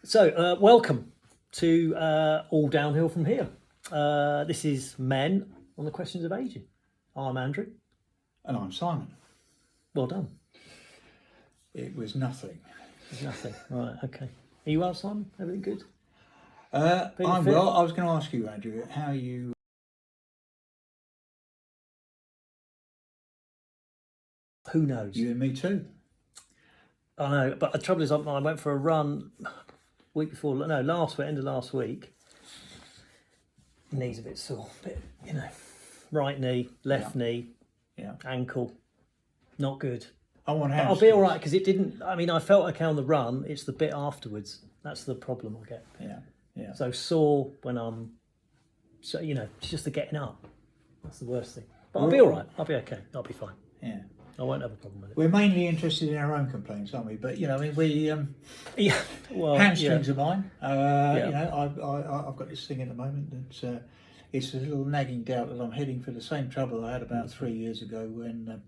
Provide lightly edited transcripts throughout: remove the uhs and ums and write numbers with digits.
So, welcome to All Downhill From Here. This is Men on the Questions of Aging. I'm Andrew. And I'm Simon. Well done. It was nothing. There's nothing. Right, okay. Are you well, Simon? Everything good? I'm fit? well. I was going to ask you, Andrew, how you... Who knows? You and me too. I know, but the trouble is I went for a run end of last week. Knee's a bit sore, right knee, left knee, ankle, not good. I'll be all right because it didn't. I mean, I felt okay on the run. It's the bit afterwards that's the problem I get. Yeah. So sore when I'm, it's just the getting up. That's the worst thing. But I'll be all right. I'll be okay. I'll be fine. Yeah. I won't have a problem with it. We're mainly interested in our own complaints, aren't we? But hamstrings are mine. I've got this thing at the moment that it's a little nagging doubt that I'm heading for the same trouble I had about 3 years ago when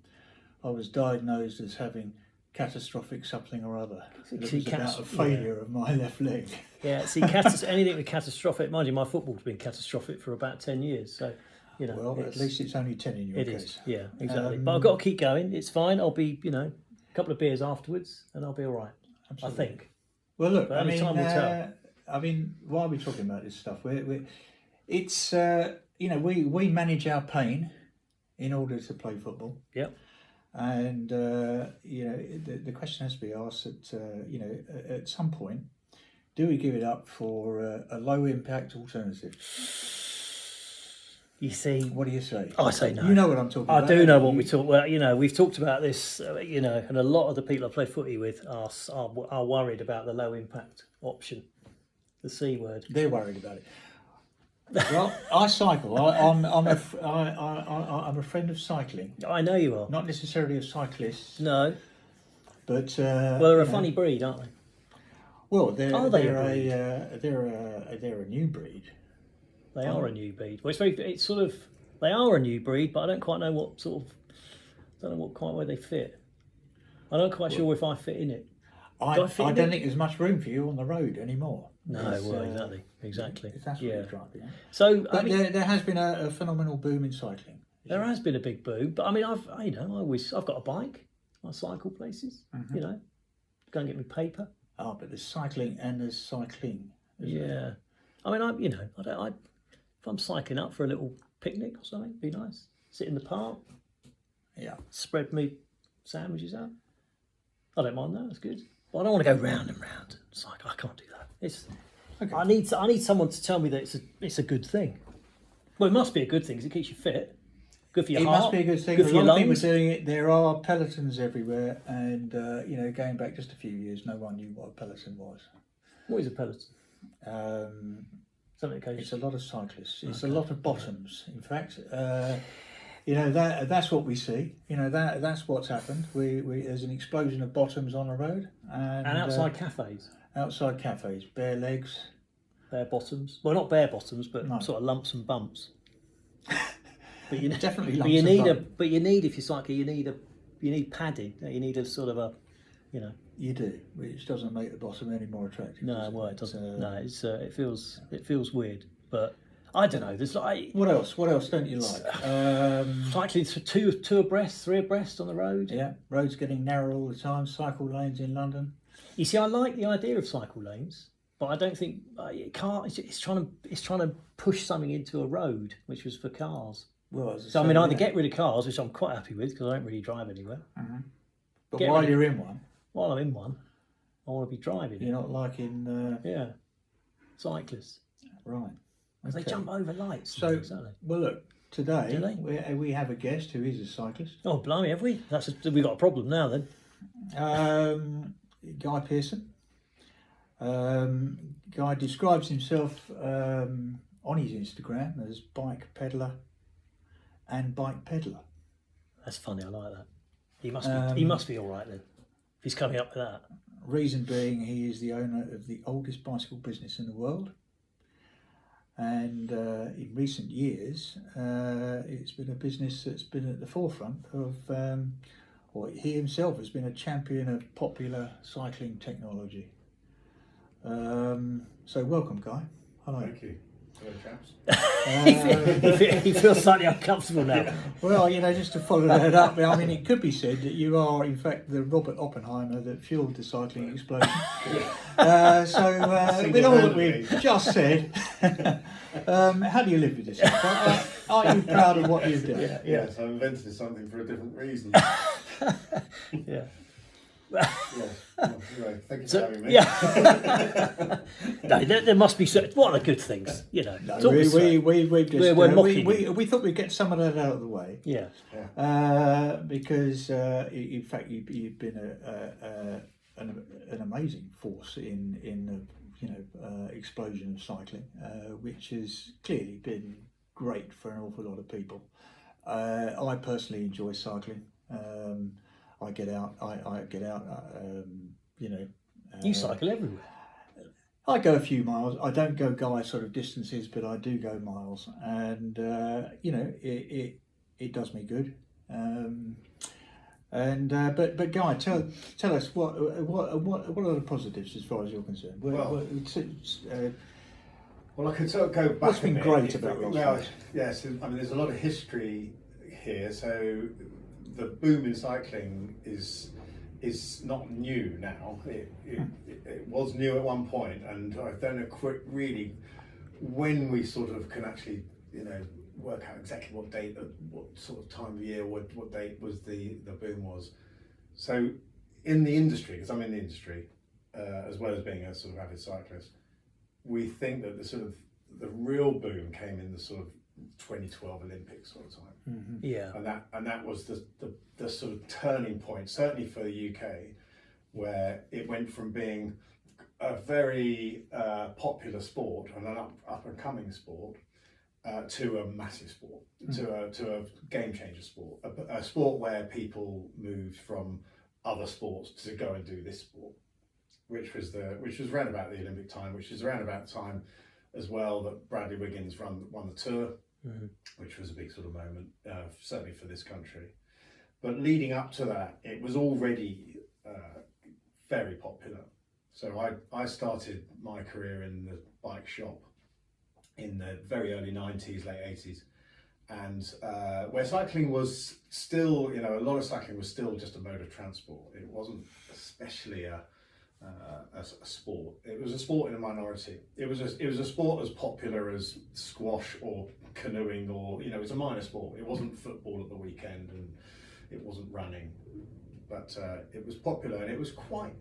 I was diagnosed as having catastrophic something or other. It was about a failure of my left leg. Yeah, see, anything with catastrophic, mind you, my football's been catastrophic for about 10 years, so... Well, at least it's only 10 in your case. It is, yeah, exactly. But I've got to keep going. It's fine. I'll be, a couple of beers afterwards, and I'll be all right. Absolutely. I think. Well, look, time will tell. Why are we talking about this stuff? We manage our pain in order to play football. Yep. And the question has to be asked that at some point, do we give it up for a low impact alternative? You see, what do you say? I say no. You know what I'm talking about. I do know what we talk. Well, we've talked about this. And a lot of the people I play footy with are worried about the low impact option, the C word. They're worried about it. Well, I cycle. I'm a friend of cycling. I know you are. Not necessarily a cyclist. No. But they're a funny breed, aren't they? Well, they're a new breed. They are a new breed. Well, they are a new breed, but I don't quite know where they fit. I'm not quite sure if I fit in it. I don't think there's much room for you on the road anymore. No, exactly. If that's what you're driving at. So, there has been a phenomenal boom in cycling. There has been a big boom, but I've got a bike. I cycle places. Mm-hmm. Go and get me paper. Oh, but there's cycling and there's cycling. Yeah, if I'm cycling up for a little picnic or something, it'd be nice. Sit in the park. Yeah. Spread me sandwiches out. I don't mind that. That's good. But I don't want to go round and round. Cycle. I can't do that. Okay. I need someone to tell me that it's a good thing. Well, it must be a good thing because it keeps you fit. Good for your heart. It must be a good thing. Good for your lungs. People doing it. There are pelotons everywhere, and going back just a few years, no one knew what a peloton was. What is a peloton? It's a lot of cyclists. It's a lot of bottoms. In fact, that's what we see. That's what's happened. There's an explosion of bottoms on the road and outside cafes. Outside cafes, bare legs, bare bottoms. Well, not bare bottoms, but sort of lumps and bumps. But you definitely. But you need if you cycle, you need padding. You need a sort of a, You do, which doesn't make the bottom any more attractive. No, well, it doesn't. No, it feels weird. But I don't know. There's what else? What else don't you like? Cycling two abreast, three abreast on the road. Yeah, roads getting narrow all the time. Cycle lanes in London. You see, I like the idea of cycle lanes, but I don't think it's trying to push something into a road which was for cars. Well, either get rid of cars, which I'm quite happy with because I don't really drive anywhere. Mm-hmm. But while you're in one. While I'm in one, I want to be driving. You're not liking... cyclists. Right. They jump over lights. So, well, look, today we have a guest who is a cyclist. Oh, blimey, have we? We've got a problem now, then. Guy Pearson. Guy describes himself on his Instagram as bike peddler and bike peddler. That's funny, I like that. He must be all right then. If he's coming up with that. Reason being, he is the owner of the oldest bicycle business in the world. And in recent years, it's been a business that's been at the forefront of, he himself has been a champion of popular cycling technology. So welcome, Guy. Hello. Thank you. Hello, chaps. He feels slightly uncomfortable now. Well, just to follow that up, I mean, it could be said that you are, in fact, the Robert Oppenheimer that fueled the cycling explosion. With all that we've just said, how do you live with this? Are you proud of what you've done? Yes, I invented something for a different reason. Yeah. Yes. Well, anyway, thank you for having me. Yeah. No, there must be what are the good things, No, It's always we've just we're mocking you. we thought we'd get some of that out of the way. Yeah. Because in fact you've been an amazing force in the explosion of cycling, which has clearly been great for an awful lot of people. I personally enjoy cycling. I get out. You cycle everywhere. I go a few miles. I don't go Guy sort of distances, but I do go miles, and it does me good. But Guy, tell us what are the positives as far as you're concerned? Well, I could sort of go back. What's been a bit great about Rolls well, Royce? yes, I mean, there's a lot of history here. So the boom in cycling is not new now. It was new at one point, and I don't know really when we sort of can actually work out exactly what date, what sort of time of year, what date was the boom was. So in the industry, because I'm in the industry, as well as being a sort of avid cyclist, we think that the real boom came in the sort of 2012 Olympics sort of time. Mm-hmm. Yeah. And that was the sort of turning point, certainly for the UK, where it went from being a very popular sport and an up and coming sport to a massive sport, to a game changer sport, a sport where people moved from other sports to go and do this sport, which was around about the Olympic time, which is around about the time as well that Bradley Wiggins won the Tour, which was a big sort of moment, certainly for this country. But leading up to that, it was already very popular. So I started my career in the bike shop in the very early 90s, late 80s, and where cycling was still, a lot of cycling was still just a mode of transport. It wasn't especially a sport. It was a sport in a minority. It was a sport as popular as squash or canoeing, or it was a minor sport. It wasn't football at the weekend, and it wasn't running, but it was popular, and it was quite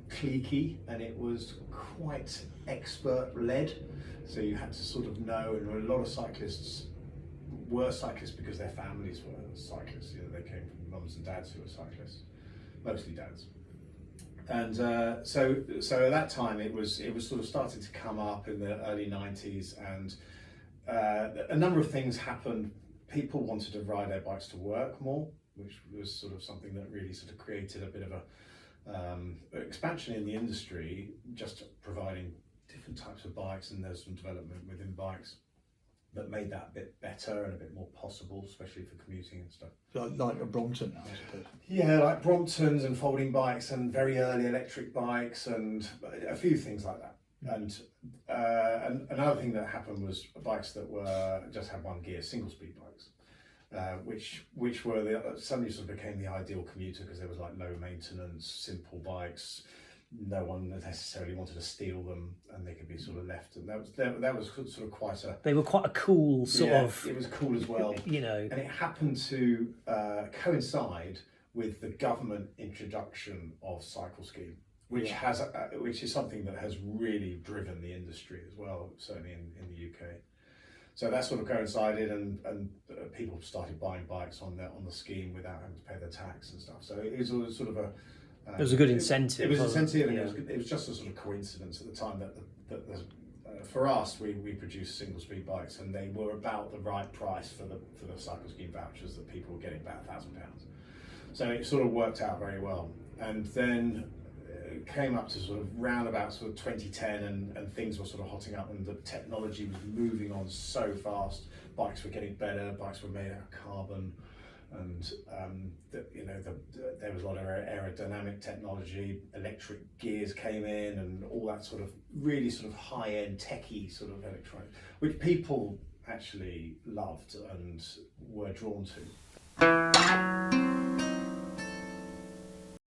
cliquey, and it was quite expert led. So you had to sort of know, and a lot of cyclists were cyclists because their families were cyclists. They came from mums and dads who were cyclists, mostly dads. And so at that time it was sort of starting to come up in the early 90s, and a number of things happened. People wanted to ride their bikes to work more, which was sort of something that really sort of created a bit of a expansion in the industry, just providing different types of bikes, and there's some development within bikes that made that a bit better and a bit more possible, especially for commuting and stuff. Like a Brompton, I suppose. Yeah, like Bromptons and folding bikes and very early electric bikes and a few things like that. And another thing that happened was bikes that just had one gear, single speed bikes, which were suddenly sort of became the ideal commuter, because there was like low maintenance, simple bikes. No one necessarily wanted to steal them, and they could be sort of left. And that was sort of quite a. They were quite a cool sort of. It was cool as well. And it happened to coincide with the government introduction of cycle scheme, which is something that has really driven the industry as well, certainly in the UK. So that sort of coincided, and people started buying bikes on the scheme without having to pay their tax and stuff. So it was sort of it was a good incentive. It was incentive, and it was just a sort of coincidence at the time that for us we produced single speed bikes, and they were about the right price for the cycle scheme vouchers that people were getting, about £1,000. So it sort of worked out very well, and then it came up to sort of round about sort of 2010, and things were sort of hotting up, and the technology was moving on so fast. Bikes were getting better. Bikes were made out of carbon. and there was a lot of aerodynamic technology. Electric gears came in, and all that sort of really sort of high-end techie sort of electronics, which people actually loved and were drawn to.